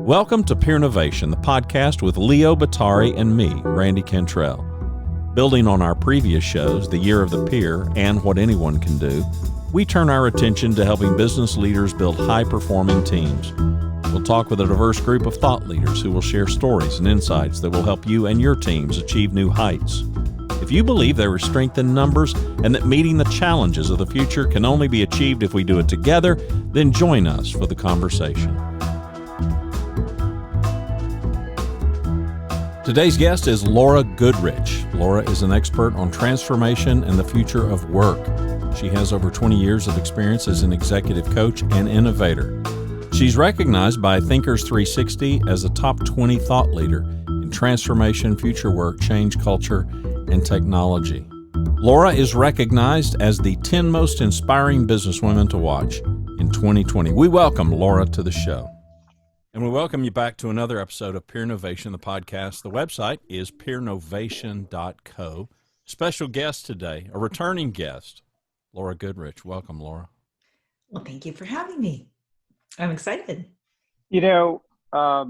Welcome to Peer Innovation, the podcast with Leo Batari and me, Randy Cantrell. Building on our previous shows, The Year of the Peer and What Anyone Can Do, we turn our attention to helping business leaders build high-performing teams. We'll talk with a diverse group of thought leaders who will share stories and insights that will help you and your teams achieve new heights. If you believe there is strength in numbers and that meeting the challenges of the future can only be achieved if we do it together, then join us for the conversation. Today's guest is Laura Goodrich. Laura is an expert on transformation and the future of work. She has over 20 years of experience as an executive coach and innovator. She's recognized by Thinkers 360 as a top 20 thought leader in transformation, future work, change culture, and technology. Laura is recognized as the 10 most inspiring businesswomen to watch in 2020. We welcome Laura to the show. And we welcome you back to another episode of Peer Innovation, the podcast. The website is peernovation.co. Special guest today, a returning guest, Laura Goodrich. Welcome, Laura. Well, thank you for having me. I'm excited. Of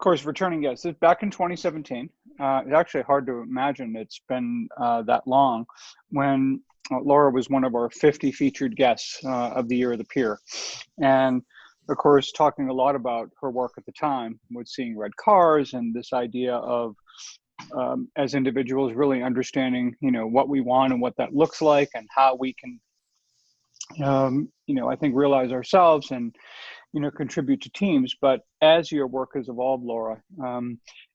course, returning guest. It's back in 2017. It's actually hard to imagine it's been that long when Laura was one of our 50 featured guests of the Year of the Peer. And of course, talking a lot about her work at the time with seeing red cars and this idea of, as individuals, really understanding, what we want and what that looks like and how we can, I think realize ourselves and, contribute to teams. But as your work has evolved, Laura,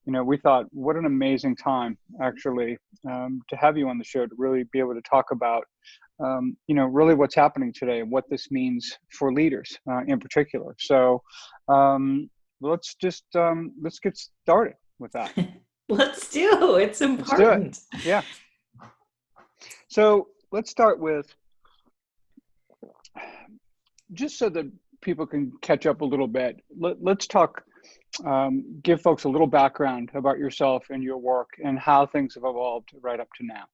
we thought, what an amazing time, actually, to have you on the show to really be able to talk about, really what's happening today and what this means for leaders in particular. So let's get started with that. Let's do. It's important. Yeah. So let's start with, just so that people can catch up a little bit, let's talk, give folks a little background about yourself and your work and how things have evolved right up to now.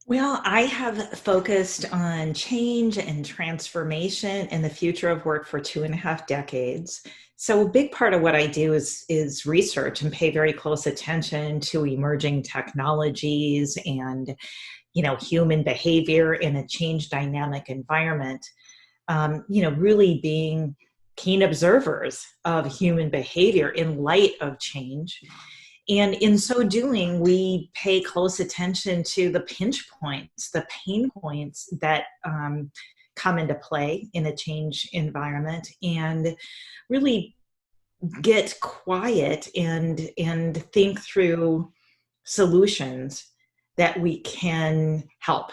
Well, I have focused on change and transformation and the future of work for 2.5 decades. So a big part of what I do is research and pay very close attention to emerging technologies and, human behavior in a change dynamic environment. Really being keen observers of human behavior in light of change. And in so doing, we pay close attention to the pinch points, the pain points that come into play in a change environment, and really get quiet and think through solutions that we can help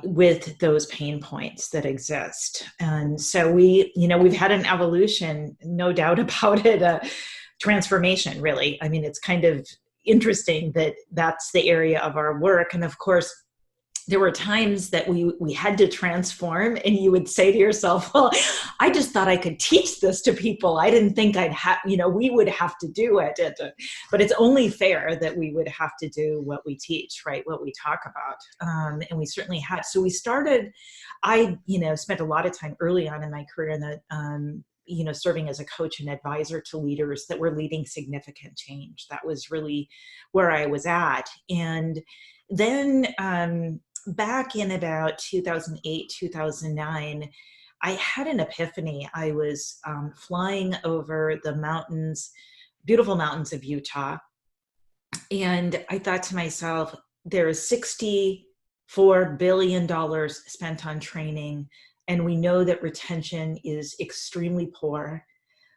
with those pain points that exist. And so we've had an evolution, no doubt about it, transformation, really. I mean, it's kind of interesting that that's the area of our work. And of course, there were times that we had to transform, and you would say to yourself, well, I just thought I could teach this to people. I didn't think we would have to do it. But it's only fair that we would have to do what we teach, right? What we talk about. And we certainly had. So we started, I spent a lot of time early on in my career in the, serving as a coach and advisor to leaders that were leading significant change. That was really where I was at. And then back in about 2008, 2009, I had an epiphany. I was flying over the mountains, beautiful mountains of Utah. And I thought to myself, there is $64 billion spent on training. And we know that retention is extremely poor.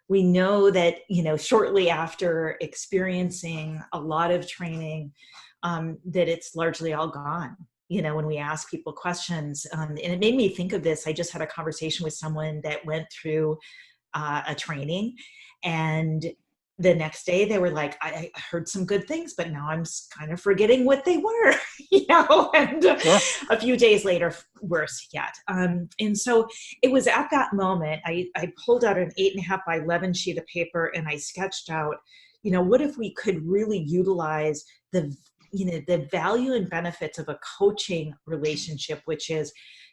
We know that, shortly after experiencing a lot of training, that it's largely all gone. When we ask people questions, and it made me think of this. I just had a conversation with someone that went through a training, and the next day they were like, I heard some good things, but now I'm kind of forgetting what they were, and Yeah. A few days later, worse yet. And so it was at that moment, I pulled out an 8.5 by 11 sheet of paper, and I sketched out, what if we could really utilize the value and benefits of a coaching relationship, which is,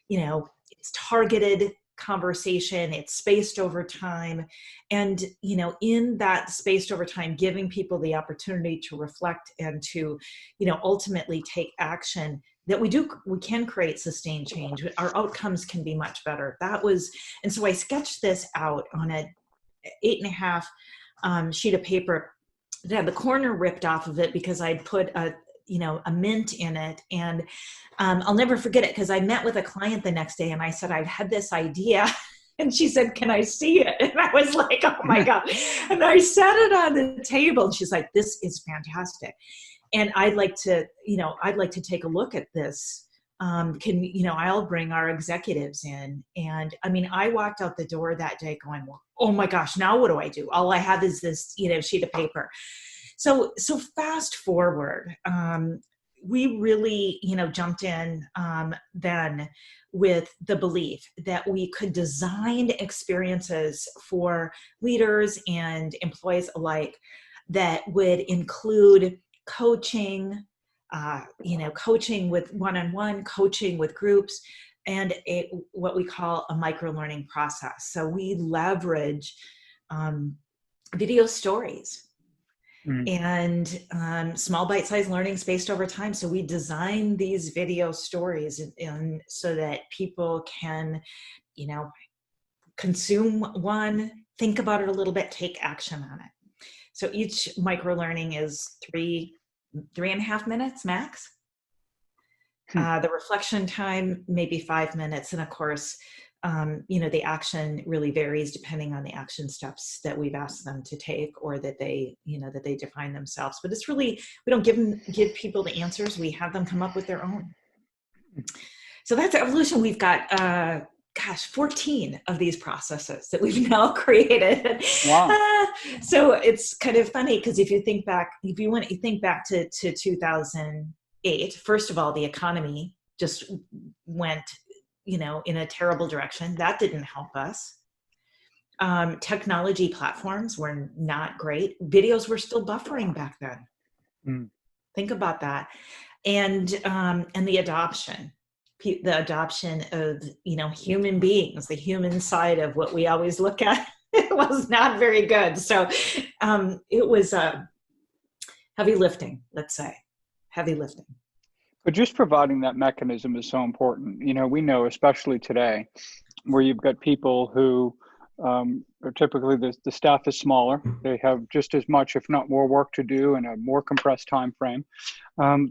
it's targeted, conversation. It's spaced over time. And, in that spaced over time, giving people the opportunity to reflect and to, ultimately take action, that we can create sustained change. Our outcomes can be much better. And so I sketched this out on a 8.5 sheet of paper that had the corner ripped off of it because I'd put a mint in it. And I'll never forget it because I met with a client the next day and I said, I've had this idea. And she said, can I see it? And I was like, oh my God. And I set it on the table and she's like, this is fantastic. And I'd like to take a look at this. I'll bring our executives in. And I walked out the door that day going, well, oh my gosh, now what do I do? All I have is this, sheet of paper. So fast forward, we really, jumped in then with the belief that we could design experiences for leaders and employees alike that would include coaching, coaching with one-on-one, coaching with groups, and what we call a microlearning process. So we leverage video stories and small bite-sized learning spaced over time. So we design these video stories and so that people can, consume one, think about it a little bit, take action on it. So each microlearning is 3.5 minutes max. The reflection time, maybe 5 minutes. And of course, the action really varies depending on the action steps that we've asked them to take or that they define themselves. But it's really, we don't give people the answers. We have them come up with their own. So that's evolution. We've got, 14 of these processes that we've now created. Wow. So it's kind of funny because if you think back to 2008, first of all, the economy just went in a terrible direction. That didn't help us. Technology platforms were not great. Videos were still buffering back then. Think about that. And the adoption of, human beings, the human side of what we always look at, it was not very good. So it was heavy lifting, let's say, heavy lifting. But just providing that mechanism is so important. We know, especially today, where you've got people who are typically the staff is smaller. They have just as much, if not more, work to do in a more compressed time frame.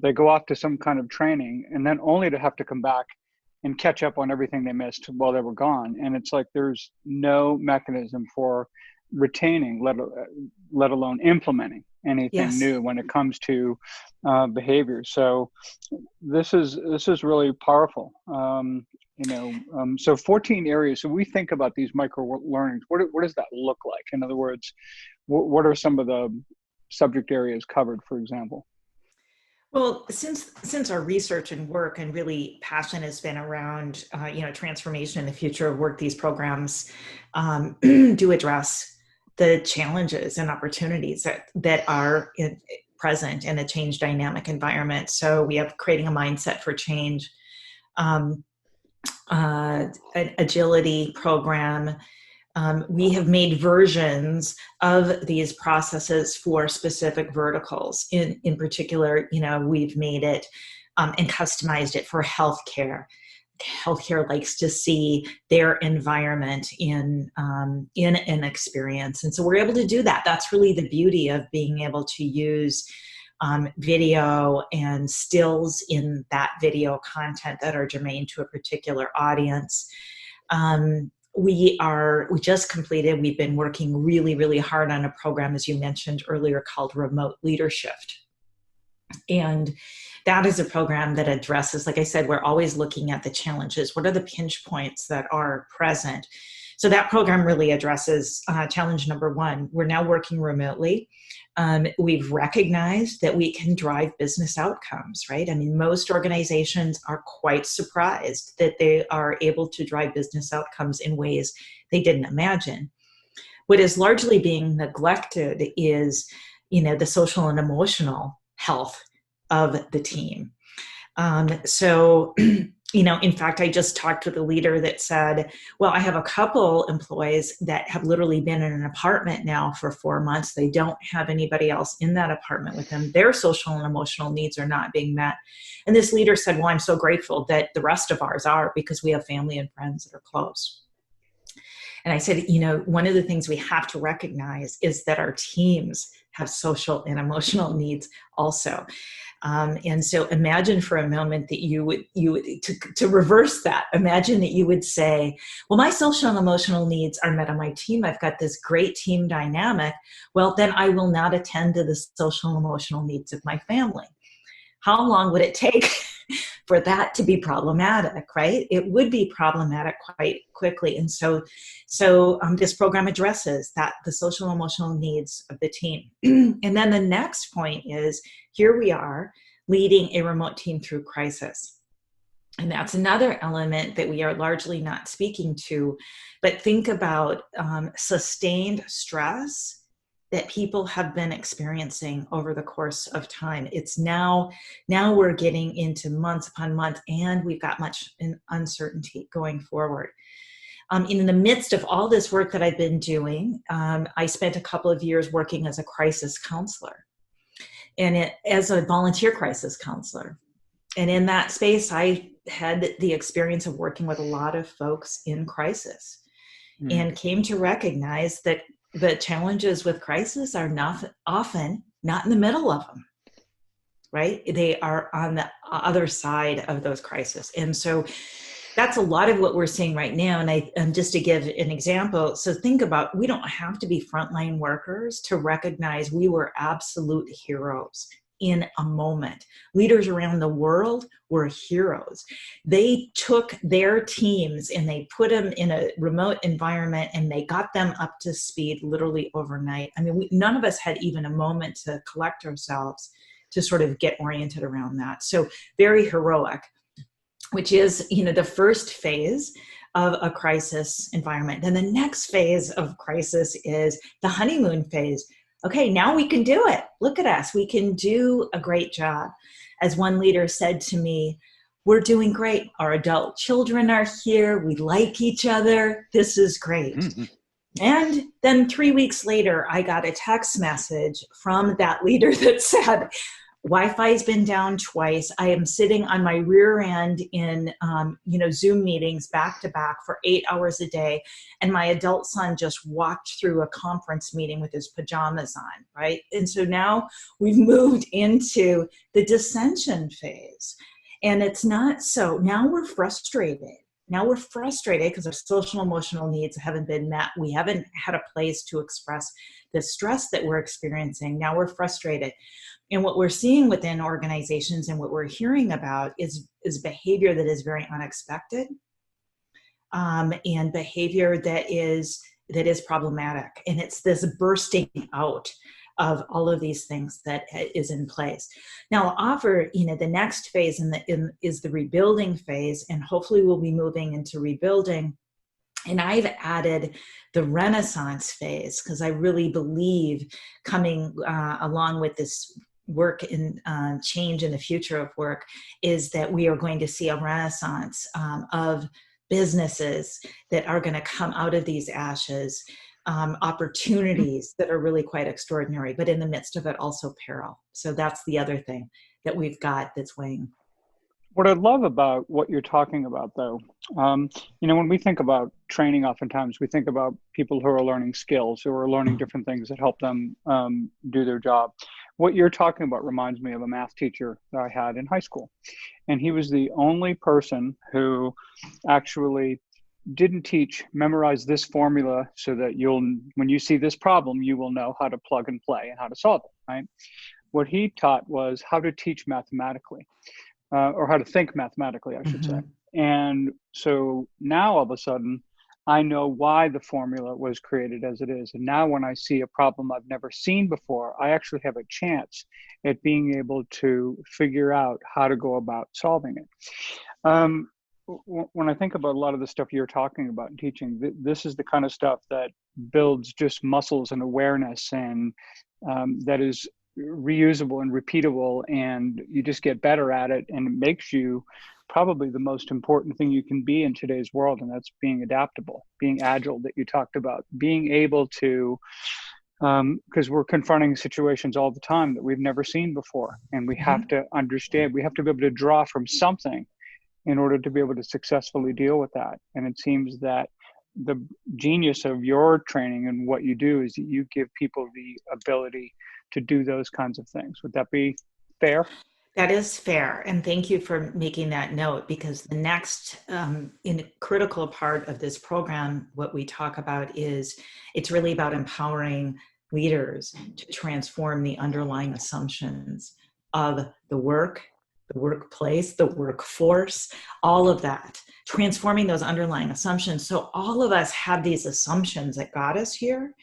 They go off to some kind of training and then only to have to come back and catch up on everything they missed while they were gone. And it's like there's no mechanism for retaining, let alone implementing anything new when it comes to behavior. So this is really powerful. So 14 areas. So we think about these micro learnings. What does that look like? In other words, what are some of the subject areas covered, for example? Well, since our research and work and really passion has been around, transformation in the future of work, these programs do address the challenges and opportunities that are present in a change dynamic environment. So we have creating a mindset for change, an agility program. We have made versions of these processes for specific verticals. In particular, we've made it and customized it for healthcare. Healthcare likes to see their environment in an experience. And so we're able to do that. That's really the beauty of being able to use video and stills in that video content that are germane to a particular audience. We've been working really, really hard on a program, as you mentioned earlier, called Remote Leadershift. And that is a program that addresses, like I said, we're always looking at the challenges. What are the pinch points that are present? So that program really addresses challenge number one. We're now working remotely. We've recognized that we can drive business outcomes, right? I mean, most organizations are quite surprised that they are able to drive business outcomes in ways they didn't imagine. What is largely being neglected is, the social and emotional health of the team. So In fact, I just talked with a leader that said, well, I have a couple employees that have literally been in an apartment now for 4 months. They don't have anybody else in that apartment with them. Their social and emotional needs are not being met. And this leader said, well, I'm so grateful that the rest of ours are, because we have family and friends that are close. And I said, one of the things we have to recognize is that our teams have social and emotional needs also. And so imagine for a moment that you would to reverse that. Imagine that you would say, well, my social and emotional needs are met on my team. I've got this great team dynamic. Well, then I will not attend to the social and emotional needs of my family. How long would it take for that to be problematic, right? It would be problematic quite quickly. And so this program addresses that, the social and emotional needs of the team. And then the next point is, here we are leading a remote team through crisis. And that's another element that we are largely not speaking to. But think about sustained stress that people have been experiencing over the course of time. It's now we're getting into months upon month, and we've got much uncertainty going forward. In the midst of all this work that I've been doing, I spent a couple of years working as a crisis counselor, and as a volunteer crisis counselor. And in that space, I had the experience of working with a lot of folks in crisis, and came to recognize that the challenges with crisis are often not in the middle of them, right? They are on the other side of those crises. And so that's a lot of what we're seeing right now. And just to give an example, so think about, we don't have to be frontline workers to recognize we were absolute heroes in a moment. Leaders around the world were heroes. They took their teams and they put them in a remote environment, and they got them up to speed literally overnight. I mean, none of us had even a moment to collect ourselves to sort of get oriented around that. So very heroic, which is, the first phase of a crisis environment. Then the next phase of crisis is the honeymoon phase. Okay, now we can do it. Look at us. We can do a great job. As one leader said to me, we're doing great. Our adult children are here. We like each other. This is great. Mm-hmm. And then 3 weeks later, I got a text message from that leader that said, Wi-Fi's been down twice. I am sitting on my rear end in, Zoom meetings back to back for 8 hours a day. And my adult son just walked through a conference meeting with his pajamas on, right? And so now we've moved into the dissension phase. And it's not so. Now we're frustrated. Now we're frustrated because our social emotional needs haven't been met. We haven't had a place to express the stress that we're experiencing. Now we're frustrated. And what we're seeing within organizations and what we're hearing about is behavior that is very unexpected, and behavior that is problematic. And it's this bursting out of all of these things that is in place. Now, I'll offer, the next phase is the rebuilding phase, and hopefully we'll be moving into rebuilding. And I've added the Renaissance phase, because I really believe coming along with this work in change in the future of work is that we are going to see a renaissance of businesses that are going to come out of these ashes, opportunities that are really quite extraordinary, but in the midst of it also peril. So that's the other thing that we've got that's weighing. What I love about what you're talking about, though, when we think about training, oftentimes we think about people who are learning skills, who are learning different things that help them do their job. What you're talking about reminds me of a math teacher that I had in high school. And he was the only person who actually didn't teach, memorize this formula so that when you see this problem, you will know how to plug and play and how to solve it, right? What he taught was how to teach mathematically. Or how to think mathematically, I should say. And so now all of a sudden, I know why the formula was created as it is. And now when I see a problem I've never seen before, I actually have a chance at being able to figure out how to go about solving it. When I think about a lot of the stuff you're talking about in teaching, this is the kind of stuff that builds just muscles and awareness, and that is reusable and repeatable, and you just get better at it, and it makes you probably the most important thing you can be in today's world, and that's being adaptable, being agile that you talked about, being able to, because we're confronting situations all the time that we've never seen before, and we have to understand, we have to be able to draw from something in order to be able to successfully deal with that. And it seems that the genius of your training and what you do is that you give people the ability to do those kinds of things. Would that be fair? That is fair. And thank you for making that note, because the next critical part of this program, what we talk about is it's really about empowering leaders to transform the underlying assumptions of the work, the workplace, the workforce, all of that, transforming those underlying assumptions. So all of us have these assumptions that got us here.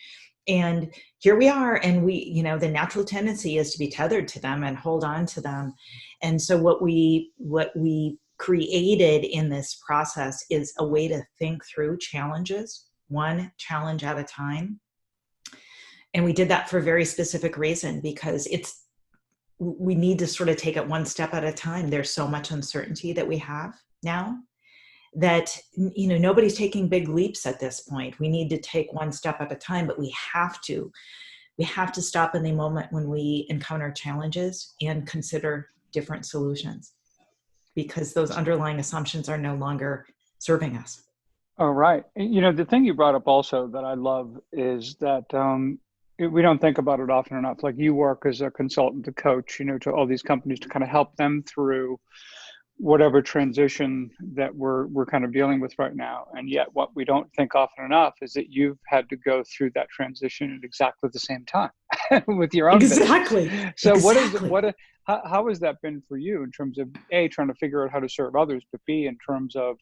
And here we are, and we, the natural tendency is to be tethered to them and hold on to them. And so what we created in this process is a way to think through challenges, one challenge at a time. And we did that for a very specific reason, because we need to sort of take it one step at a time. There's so much uncertainty that we have now that, nobody's taking big leaps at this point. We need to take one step at a time, but we have to stop in the moment when we encounter challenges and consider different solutions, because those underlying assumptions are no longer serving us. All right. The thing you brought up also that I love is that we don't think about it often enough. Like, you work as a consultant, a coach, to all these companies to kind of help them through whatever transition that we're kind of dealing with right now. And yet what we don't think often enough is that you've had to go through that transition at exactly the same time with your own Exactly. business. So how has that been for you in terms of A, trying to figure out how to serve others, but B, in terms of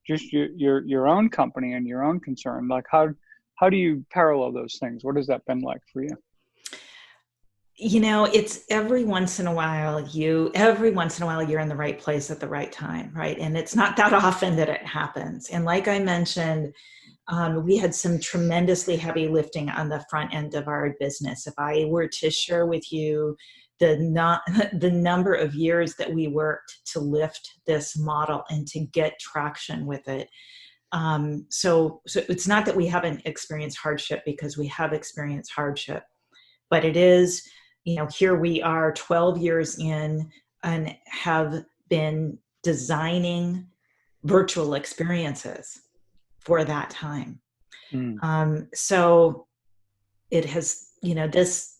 just your own company and your own concern? Like, how do you parallel those things? What has that been like for you? It's every once in a while you're in the right place at the right time, right? And it's not that often that it happens. And like I mentioned, we had some tremendously heavy lifting on the front end of our business. If I were to share with you the number of years that we worked to lift this model and to get traction with it. So it's not that we haven't experienced hardship, because we have experienced hardship, but it is, here we are 12 years in and have been designing virtual experiences for that time. So it has,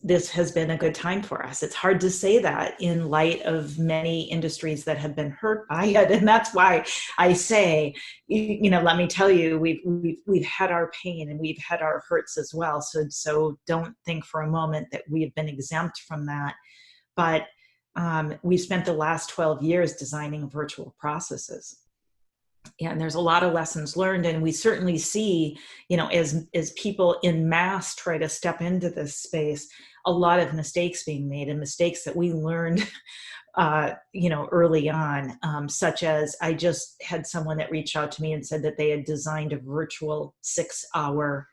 this has been a good time for us. It's hard to say that in light of many industries that have been hurt by it. And that's why I say, let me tell you, we've had our pain and we've had our hurts as well. So don't think for a moment that we've been exempt from that. But we've spent the last 12 years designing virtual processes. And there's a lot of lessons learned, and we certainly see, as people in mass try to step into this space, a lot of mistakes being made, and mistakes that we learned, early on, such as I just had someone that reached out to me and said that they had designed a virtual 6-hour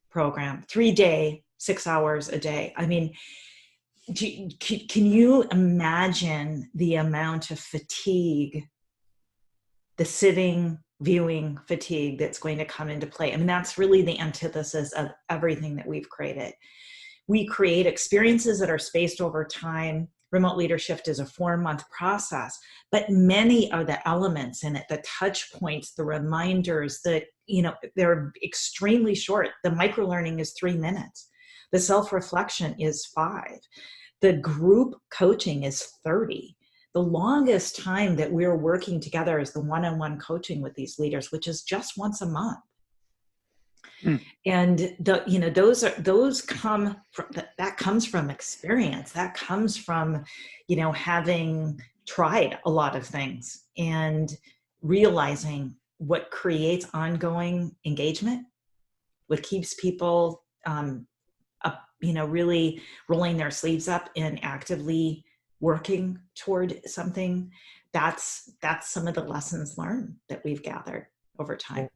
program, 3-day, 6 hours a day. I mean, can you imagine the amount of fatigue, the sitting, viewing fatigue that's going to come into play? I mean, that's really the antithesis of everything that we've created. We create experiences that are spaced over time. Remote Leadershift is a 4-month process, but many of the elements in it, the touch points, the reminders, they're extremely short. The microlearning is 3 minutes. The self-reflection is 5. The group coaching is 30. The longest time that we're working together is the one-on-one coaching with these leaders, which is just once a month. And that comes from experience. That comes from, having tried a lot of things and realizing what creates ongoing engagement, what keeps people, really rolling their sleeves up and actively working toward something. That's some of the lessons learned that we've gathered over time.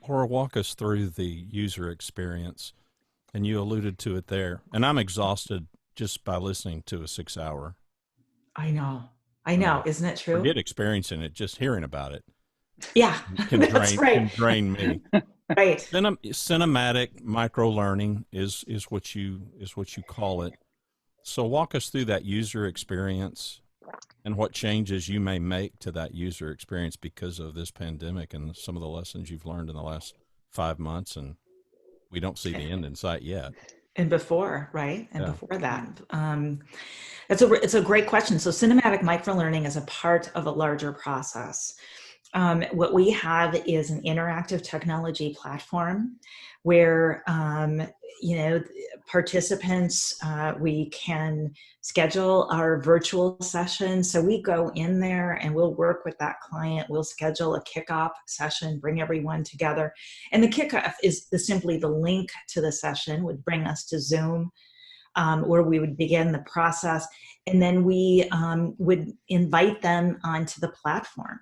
Laura, walk us through the user experience, and you alluded to it there. And I'm exhausted just by listening to a 6 hour. I know. I know. Isn't it true? Forget experiencing it, just hearing about it Yeah, can that's right. drain me. Right. Cinematic micro learning is what you call it. So walk us through that user experience and what changes you may make to that user experience because of this pandemic and some of the lessons you've learned in the last 5 months, and we don't see the end in sight yet. And before, right? And Yeah. before that. It's a great question. So cinematic microlearning is a part of a larger process. What we have is an interactive technology platform where, participants, we can schedule our virtual sessions. So we go in there and we'll work with that client. We'll schedule a kickoff session, bring everyone together. And the kickoff is simply the link to the session would bring us to Zoom, where we would begin the process. And then we would invite them onto the platform.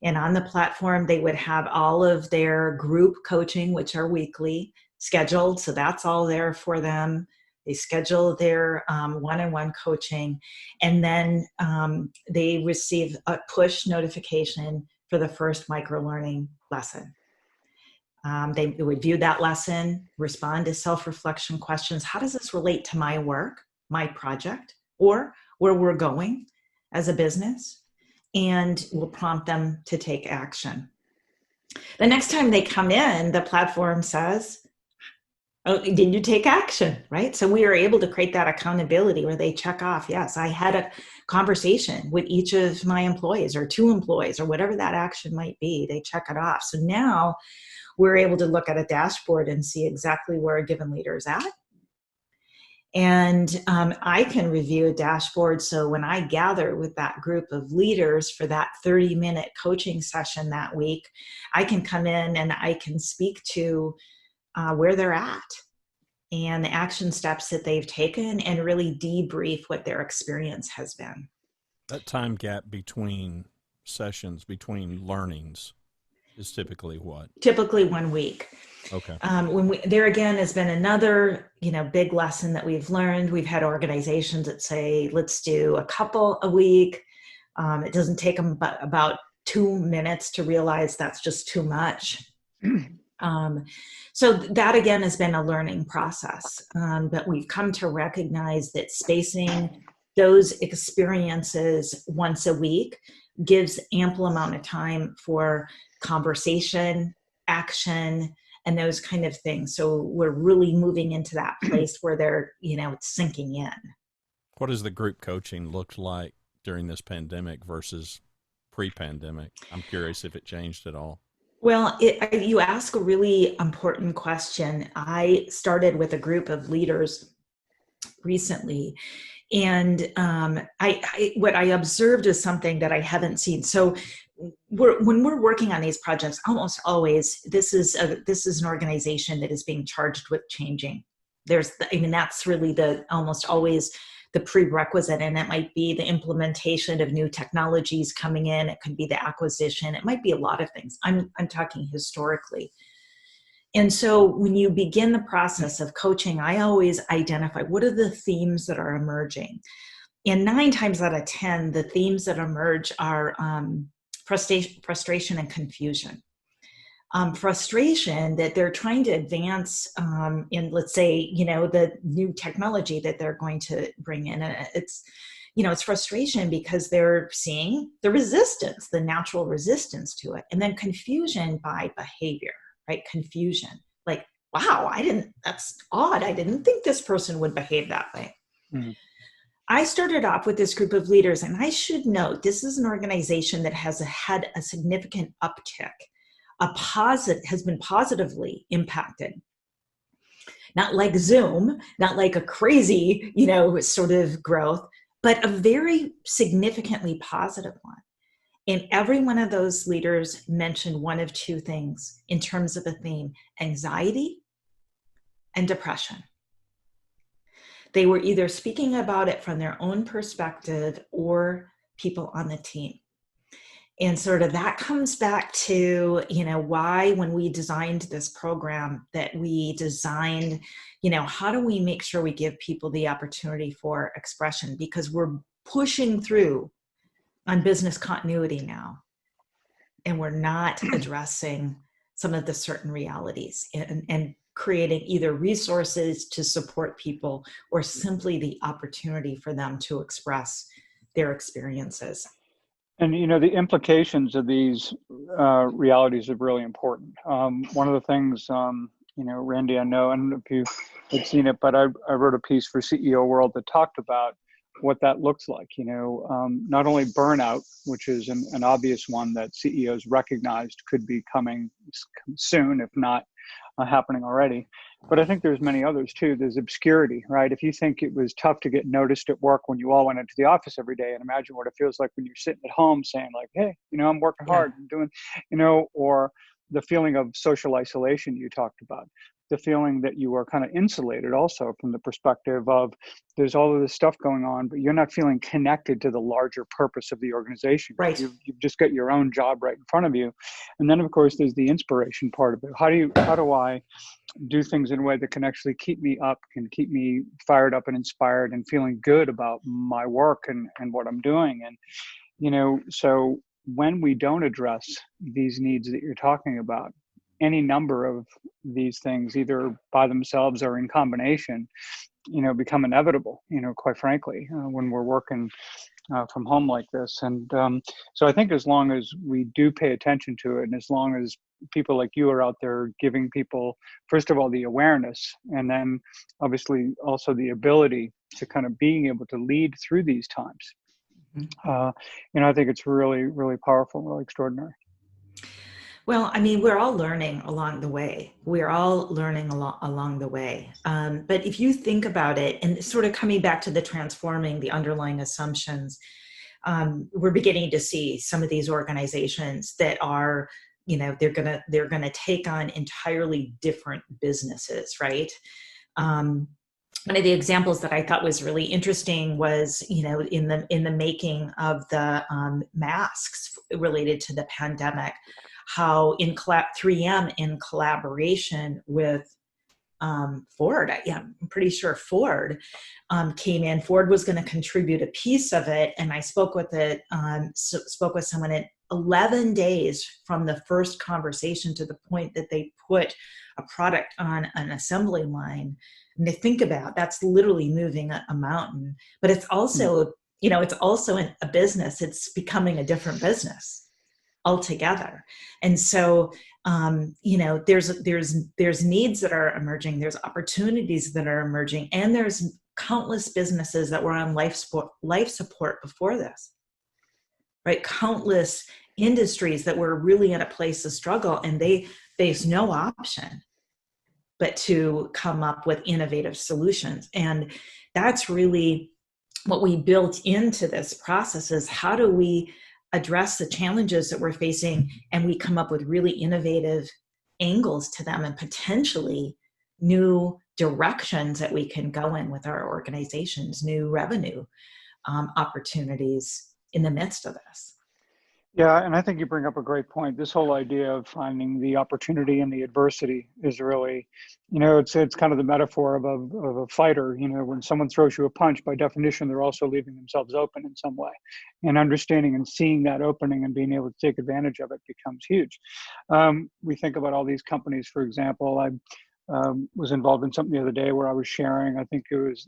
And on the platform, they would have all of their group coaching, which are weekly, scheduled. So that's all there for them. They schedule their one-on-one coaching. And then they receive a push notification for the first microlearning lesson. They would view that lesson, respond to self-reflection questions. How does this relate to my work, my project, or where we're going as a business? And will prompt them to take action. The next time they come in, the platform says, oh, did you take action, right? So we are able to create that accountability where they check off, yes, I had a conversation with each of my employees or 2 employees or whatever that action might be. They check it off. So now we're able to look at a dashboard and see exactly where a given leader is at. And I can review a dashboard. So when I gather with that group of leaders for that 30-minute coaching session that week, I can come in and I can speak to where they're at and the action steps that they've taken and really debrief what their experience has been. That time gap between sessions, between learnings, is typically what? Typically 1 week. Okay. There again has been another, big lesson that we've learned. We've had organizations that say, let's do a couple a week. It doesn't take them about 2 minutes to realize that's just too much. So that again has been a learning process. But we've come to recognize that spacing those experiences once a week gives ample amount of time for conversation, action, and those kind of things. So we're really moving into that place where they're, it's sinking in. What does the group coaching look like during this pandemic versus pre-pandemic? I'm curious if it changed at all. Well, you ask a really important question. I started with a group of leaders recently, and what I observed is something that I haven't seen. So when we're working on these projects, almost always this is an organization that is being charged with changing. That's really almost always the prerequisite, and it might be the implementation of new technologies coming in. It could be the acquisition. It might be a lot of things. I'm talking historically. And so when you begin the process of coaching, I always identify what are the themes that are emerging. And 9 times out of 10, the themes that emerge are frustration and confusion. Frustration that they're trying to advance in, let's say, the new technology that they're going to bring in. And it's frustration because they're seeing the resistance, the natural resistance to it. And then confusion by behavior, right? Confusion, like, wow, that's odd. I didn't think this person would behave that way. Mm-hmm. I started off with this group of leaders, and I should note, this is an organization that has had a significant uptick. Has been positively impacted. Not like Zoom, not like a crazy, sort of growth, but a very significantly positive one. And every one of those leaders mentioned one of 2 things in terms of a theme: anxiety and depression. They were either speaking about it from their own perspective or people on the team. And sort of that comes back to, why when we designed this program that we designed, how do we make sure we give people the opportunity for expression? Because we're pushing through on business continuity now, and we're not addressing some of the certain realities and creating either resources to support people or simply the opportunity for them to express their experiences. And, the implications of these realities are really important. One of the things, Randy, I know, I don't know if you had seen it, but I wrote a piece for CEO World that talked about what that looks like. Not only burnout, which is an obvious one that CEOs recognized could be coming soon, if not happening already. But I think there's many others too. There's obscurity, right? If you think it was tough to get noticed at work when you all went into the office every day, and imagine what it feels like when you're sitting at home saying like, hey, I'm working hard, I'm doing, or the feeling of social isolation you talked about, the feeling that you are kind of insulated also from the perspective of there's all of this stuff going on, but you're not feeling connected to the larger purpose of the organization. Right. You've just got your own job right in front of you. And then of course there's the inspiration part of it. How do I do things in a way that can actually keep me up, can keep me fired up and inspired and feeling good about my work and what I'm doing. And, so when we don't address these needs that you're talking about, any number of these things, either by themselves or in combination, become inevitable, quite frankly, when we're working from home like this. And so I think as long as we do pay attention to it, and as long as people like you are out there giving people, first of all, the awareness, and then obviously also the ability to kind of being able to lead through these times, I think it's really, really powerful, really extraordinary. Well, we're all learning along the way. We're all learning along the way. But if you think about it, and sort of coming back to the transforming the underlying assumptions, we're beginning to see some of these organizations that are, they're gonna take on entirely different businesses, right? One of the examples that I thought was really interesting was, in the making of the masks related to the pandemic, how 3M in collaboration with Ford, I'm pretty sure Ford came in. Ford was going to contribute a piece of it, and I spoke with someone at 11 days from the first conversation to the point that they put a product on an assembly line. And to think about, that's literally moving a mountain. But it's also, it's also a business. It's becoming a different business altogether. And so, there's needs that are emerging, there's opportunities that are emerging, and there's countless businesses that were on life support before this, right? Countless industries that were really in a place of struggle, and they face no option but to come up with innovative solutions. And that's really what we built into this process, is how do we address the challenges that we're facing, and we come up with really innovative angles to them and potentially new directions that we can go in with our organizations, new revenue opportunities in the midst of this. Yeah, and I think you bring up a great point. This whole idea of finding the opportunity in the adversity is really, it's kind of the metaphor of a fighter. When someone throws you a punch, by definition, they're also leaving themselves open in some way. And understanding and seeing that opening and being able to take advantage of it becomes huge. We think about all these companies, for example. I was involved in something the other day where I was sharing, I think it was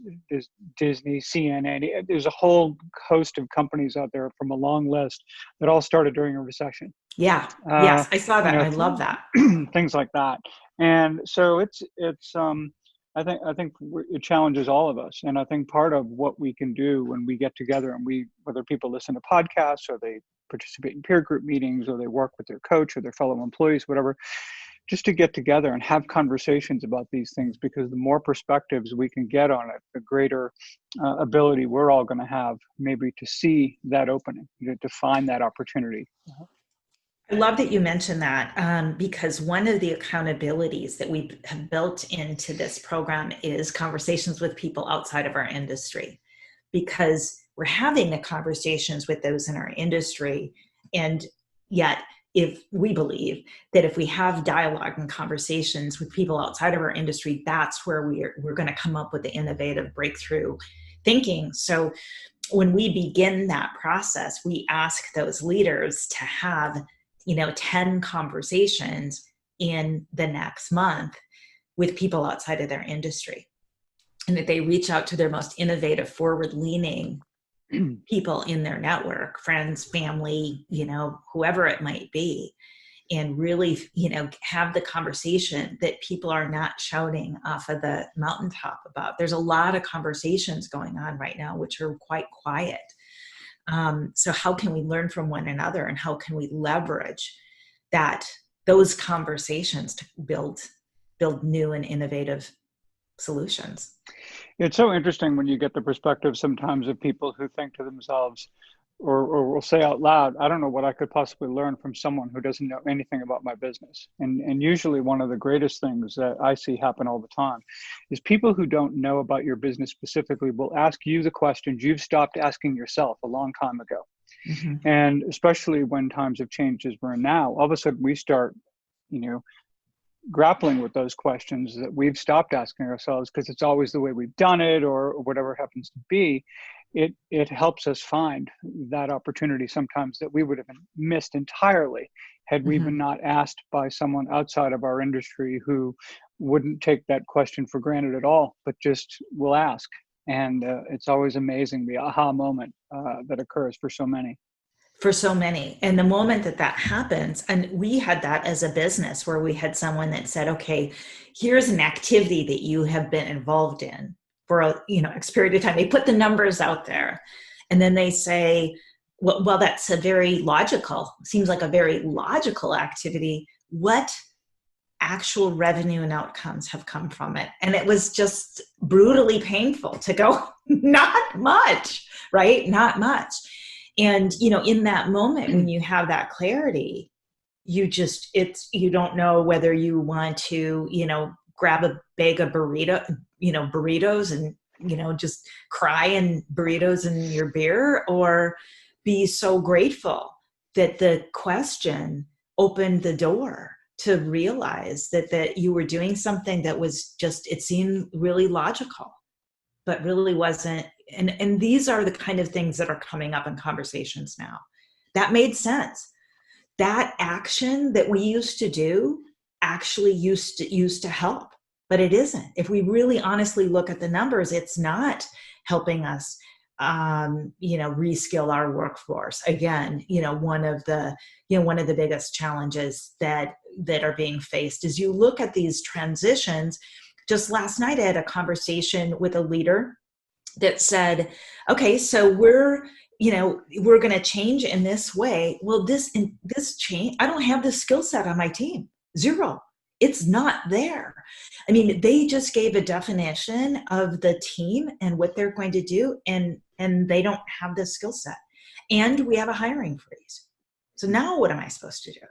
Disney, CNN. There's a whole host of companies out there from a long list that all started during a recession. Yeah. Yes, I saw that. I love that. Things like that. And so it's I think it challenges all of us. And I think part of what we can do when we get together, and whether people listen to podcasts or they participate in peer group meetings or they work with their coach or their fellow employees, whatever, just to get together and have conversations about these things, because the more perspectives we can get on it, the greater ability we're all going to have maybe to see that opening, to find that opportunity. I love that you mentioned that, because one of the accountabilities that we have built into this program is conversations with people outside of our industry, because we're having the conversations with those in our industry, and Yet, if we believe that if we have dialogue and conversations with people outside of our industry, that's where we're going to come up with the innovative breakthrough thinking. So when we begin that process, we ask those leaders to have, 10 conversations in the next month with people outside of their industry, and that they reach out to their most innovative, forward-leaning people in their network, friends, family, whoever it might be, and really, have the conversation that people are not shouting off of the mountaintop about. There's a lot of conversations going on right now, which are quite quiet. So how can we learn from one another, and how can we leverage those conversations to build new and innovative solutions? It's so interesting when you get the perspective sometimes of people who think to themselves, or will say out loud, I don't know what I could possibly learn from someone who doesn't know anything about my business. And usually one of the greatest things that I see happen all the time is people who don't know about your business specifically will ask you the questions you've stopped asking yourself a long time ago. Mm-hmm. And especially when times have changed as we're in now, all of a sudden we start, grappling with those questions that we've stopped asking ourselves because it's always the way we've done it, or whatever it happens to be. It helps us find that opportunity sometimes that we would have missed entirely had we been not asked by someone outside of our industry who wouldn't take that question for granted at all, but just will ask. And it's always amazing, the aha moment that occurs for so many. And the moment that happens, and we had that as a business where we had someone that said, okay, here's an activity that you have been involved in for a X period of time. They put the numbers out there, and then they say, well, that's seems like a very logical activity. What actual revenue and outcomes have come from it? And it was just brutally painful to go, not much, right? Not much. And, in that moment, when you have that clarity, you don't know whether you want to, grab a bag of burritos and, just cry in burritos and your beer, or be so grateful that the question opened the door to realize that you were doing something that was it seemed really logical, but really wasn't. And these are the kind of things that are coming up in conversations now. That made sense. That action that we used to do actually used to help, but it isn't. If we really honestly look at the numbers, it's not helping us, reskill our workforce. Again, one of the biggest challenges that are being faced is you look at these transitions. Just last night, I had a conversation with a leader that said, okay, so we're going to change in this way. Well, this change, I don't have this skill set on my team. Zero. It's not there. I mean, they just gave a definition of the team and what they're going to do, and they don't have this skill set. And we have a hiring freeze. So now what am I supposed to do?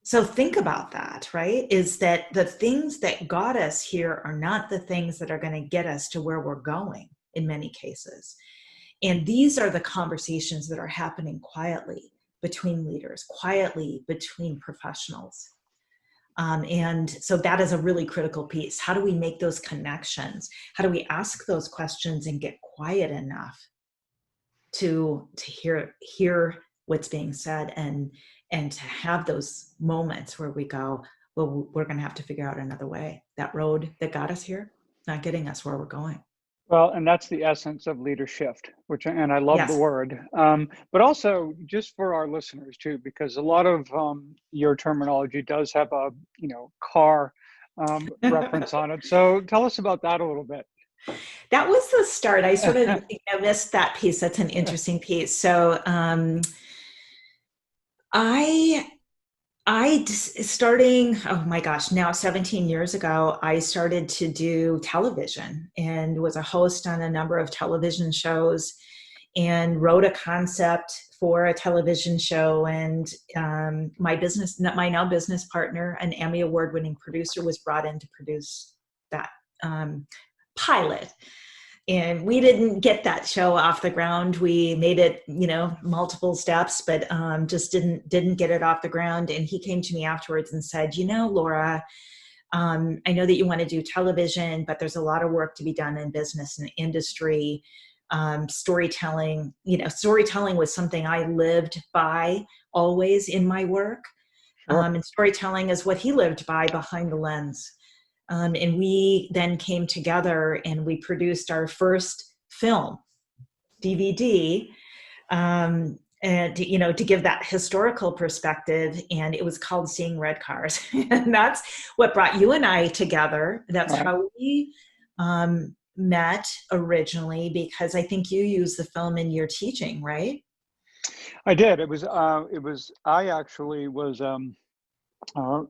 So think about that, right? Is that the things that got us here are not the things that are going to get us to where we're going in many cases. And these are the conversations that are happening quietly between leaders, quietly between professionals. And so that is a really critical piece. How do we make those connections? How do we ask those questions and get quiet enough to hear what's being said, and to have those moments where we go, well, we're going to have to figure out another way. That road that got us here, not getting us where we're going. Well, and that's the essence of Leadershift, and I love the word, but also just for our listeners too, because a lot of your terminology does have a, car reference on it. So tell us about that a little bit. That was the start. I sort of missed that piece. That's an interesting piece. So starting, oh my gosh, now 17 years ago, I started to do television and was a host on a number of television shows, and wrote a concept for a television show. And my now business partner, an Emmy Award-winning producer, was brought in to produce that pilot. And we didn't get that show off the ground. We made it, multiple steps, but just didn't get it off the ground. And he came to me afterwards and said, Laura, I know that you want to do television, but there's a lot of work to be done in business and industry. Storytelling was something I lived by always in my work. Sure. And storytelling is what he lived by behind the lens. And we then came together and we produced our first film, DVD, and to give that historical perspective. And it was called Seeing Red Cars. And that's what brought you and I together. That's Right. how we met originally, because I think you used the film in your teaching, right? I did. I actually was a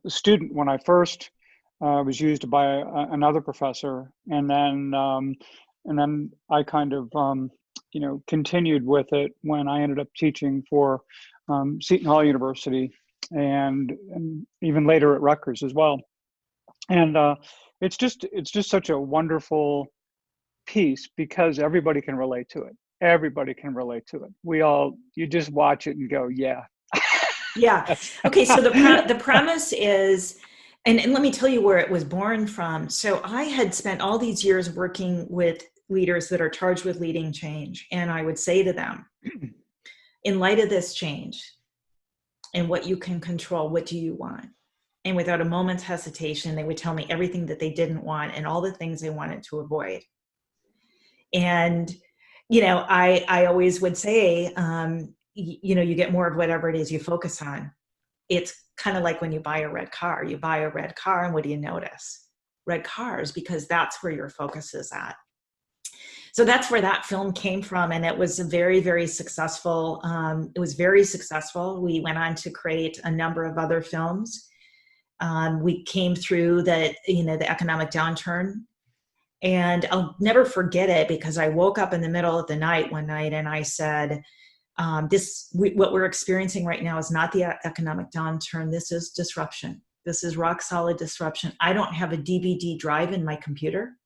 student when I first was used by another professor, and then I kind of continued with it when I ended up teaching for Seton Hall University, and even later at Rutgers as well. And it's just such a wonderful piece because everybody can relate to it. Everybody can relate to it. You just watch it and go, yeah. Yeah. Okay. So the premise is, and let me tell you where it was born from. So I had spent all these years working with leaders that are charged with leading change. And I would say to them, in light of this change and what you can control, what do you want? And without a moment's hesitation, they would tell me everything that they didn't want and all the things they wanted to avoid. And, I always would say, you get more of whatever it is you focus on. It's kind of like when you buy a red car. You buy a red car, and what do you notice? Red cars, because that's where your focus is at. So that's where that film came from, and it was very, very successful. It was very successful. We went on to create a number of other films. We came through the economic downturn, and I'll never forget it because I woke up in the middle of the night one night and I said, what we're experiencing right now is not the economic downturn. This is disruption. This is rock solid disruption. I don't have a DVD drive in my computer.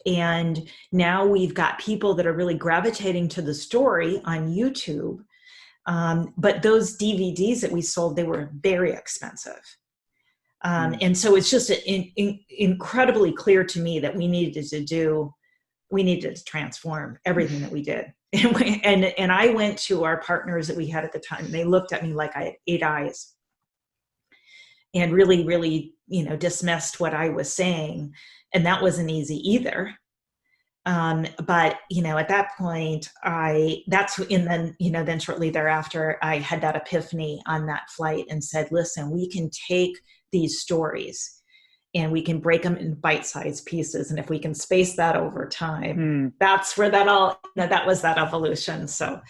And now we've got people that are really gravitating to the story on YouTube. But those DVDs that we sold, they were very expensive. And so it's just incredibly clear to me that we needed to transform everything that we did. And I went to our partners that we had at the time. They looked at me like I had 8 eyes and really, really, dismissed what I was saying. And that wasn't easy either. But, at that point, then shortly thereafter, I had that epiphany on that flight and said, listen, we can take these stories and we can break them in bite-sized pieces. And if we can space that over time, that's where that was that evolution. So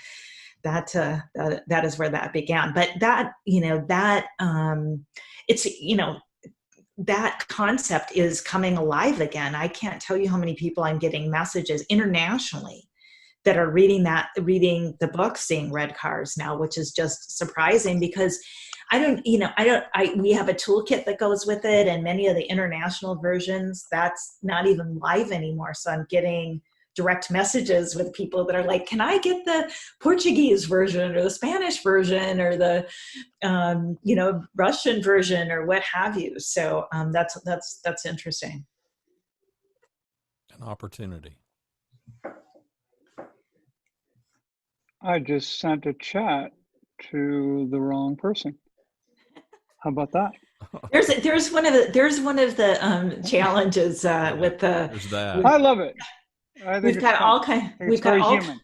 that is where that began. But that concept is coming alive again. I can't tell you how many people I'm getting messages internationally that are reading the book, Seeing Red Cars now, which is just surprising because we have a toolkit that goes with it, and many of the international versions, that's not even live anymore. So I'm getting direct messages with people that are like, can I get the Portuguese version or the Spanish version or the, Russian version or what have you. So that's interesting. An opportunity. I just sent a chat to the wrong person. How about that? There's one of the challenges with the. There's that. I love it. We've got all kinds. We've got all. Human.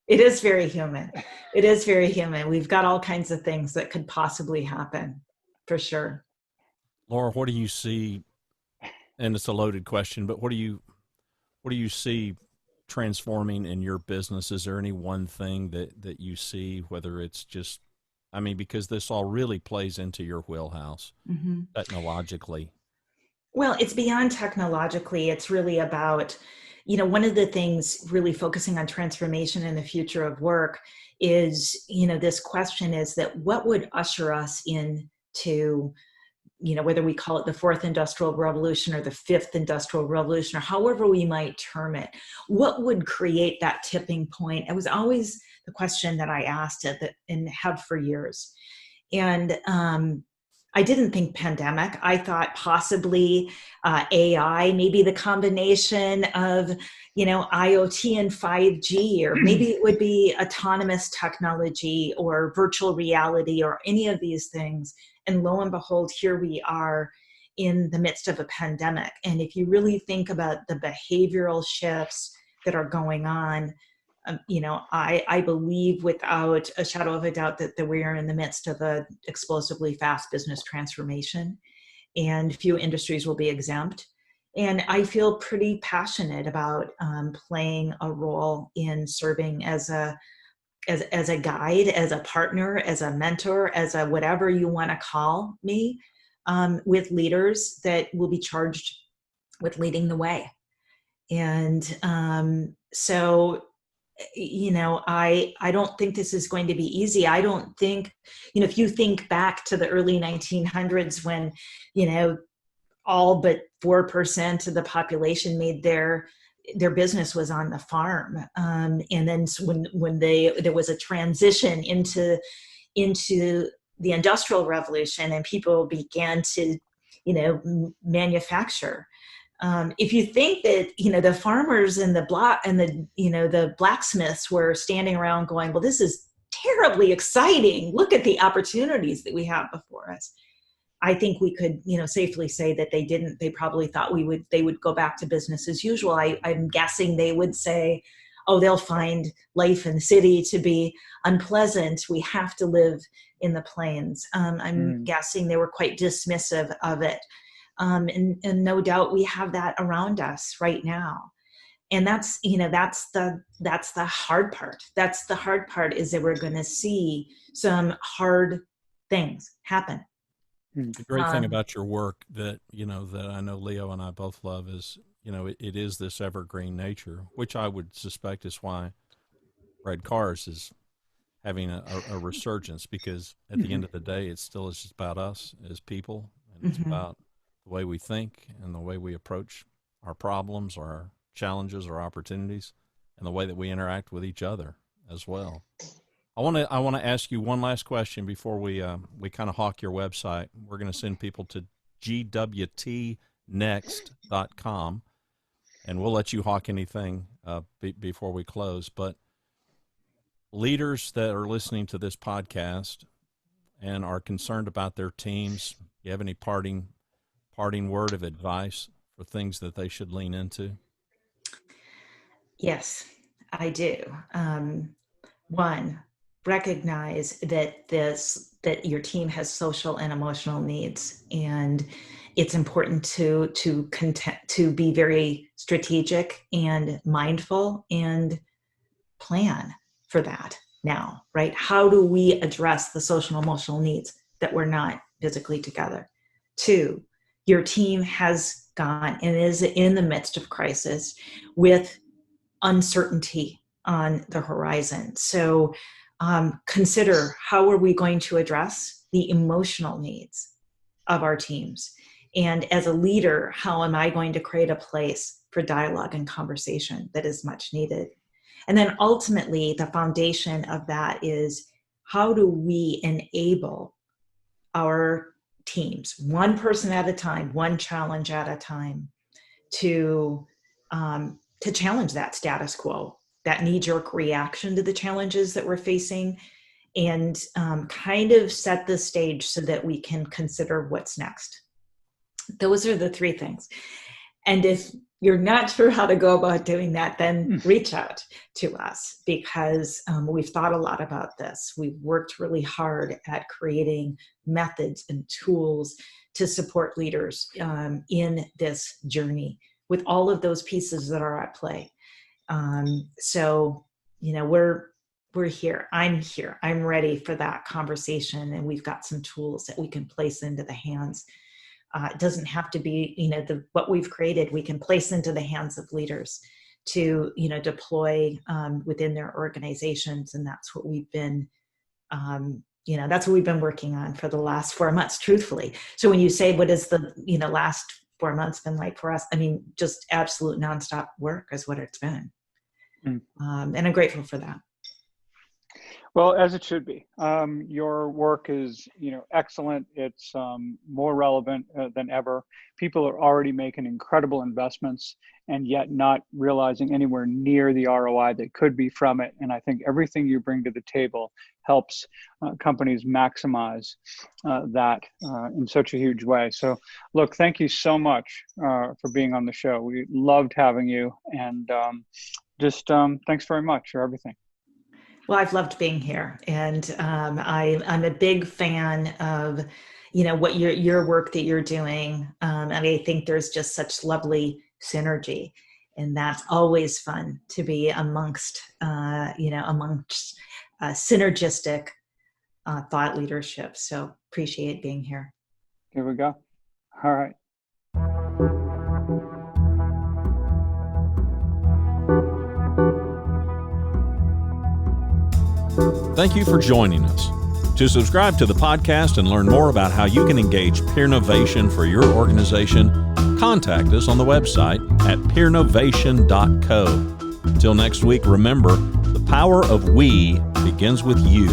It is very human. It is very human. We've got all kinds of things that could possibly happen, for sure. Laura, what do you see? And it's a loaded question, but what do you see transforming in your business? Is there any one thing that you see, whether it's just, because this all really plays into your wheelhouse technologically? Well, it's beyond technologically. It's really about, one of the things really focusing on transformation in the future of work is, this question is that what would usher us into whether we call it the fourth industrial revolution or the fifth industrial revolution, or however we might term it, what would create that tipping point? It was always the question that I asked and have for years. And I didn't think pandemic. I thought possibly AI, maybe the combination of, IoT and 5G, or maybe it would be autonomous technology or virtual reality or any of these things. And lo and behold, here we are in the midst of a pandemic. And if you really think about the behavioral shifts that are going on, I believe without a shadow of a doubt that we are in the midst of a explosively fast business transformation, and few industries will be exempt. And I feel pretty passionate about playing a role in serving as a guide, as a partner, as a mentor, as a whatever you want to call me, with leaders that will be charged with leading the way. And so, I don't think this is going to be easy. I don't think, if you think back to the early 1900s when, all but 4% of the population made their business was on the farm. And then when there was a transition into the Industrial Revolution and people began to, manufacture. If you think that, the farmers and the blacksmiths were standing around going, well, this is terribly exciting. Look at the opportunities that we have before us. I think we could, safely say that they didn't. They probably thought they would go back to business as usual. I'm guessing they would say, oh, they'll find life in the city to be unpleasant. We have to live in the plains. I'm guessing they were quite dismissive of it. And no doubt we have that around us right now. And that's the hard part. That's the hard part, is that we're going to see some hard things happen. The great thing about your work that I know Leo and I both love is, it is this evergreen nature, which I would suspect is why Red Cars is having a resurgence, because at the end of the day, it still is just about us as people, and it's about the way we think and the way we approach our problems or our challenges or opportunities, and the way that we interact with each other as well. I want to ask you one last question before we kind of hawk your website. We're going to send people to gwtnext.com, and we'll let you hawk anything before we close. But leaders that are listening to this podcast and are concerned about their teams, you have any parting word of advice for things that they should lean into? Yes, I do. One, recognize that your team has social and emotional needs, and it's important to be very strategic and mindful and plan for that now, right? How do we address the social and emotional needs that we're not physically together? Two, your team has gone and is in the midst of crisis with uncertainty on the horizon. So consider, how are we going to address the emotional needs of our teams? And as a leader, how am I going to create a place for dialogue and conversation that is much needed? And then ultimately, the foundation of that is, how do we enable our teams, one person at a time, one challenge at a time, to challenge that status quo, that knee-jerk reaction to the challenges that we're facing, and kind of set the stage so that we can consider what's next. Those are the three things. And if you're not sure how to go about doing that, then reach out to us, because we've thought a lot about this. We've worked really hard at creating methods and tools to support leaders in this journey, with all of those pieces that are at play. So, we're here. I'm here. I'm ready for that conversation, and we've got some tools that we can place into the hands. It doesn't have to be, what we've created, we can place into the hands of leaders to, deploy within their organizations. And that's what we've been, that's what we've been working on for the last 4 months, truthfully. So when you say, what is the, last 4 months been like for us? I mean, just absolute nonstop work is what it's been. And I'm grateful for that. Well, as it should be. Your work is, excellent. It's more relevant than ever. People are already making incredible investments and yet not realizing anywhere near the ROI that could be from it. And I think everything you bring to the table helps companies maximize that in such a huge way. So, look, thank you so much for being on the show. We loved having you. And thanks very much for everything. Well, I've loved being here, and I'm a big fan of, what your work that you're doing, and I think there's just such lovely synergy, and that's always fun to be amongst synergistic thought leadership. So appreciate being here. Here we go. All right. Thank you for joining us. To subscribe to the podcast and learn more about how you can engage peernovation for your organization, contact us on the website at peernovation.co. Until next week, remember, the power of we begins with you.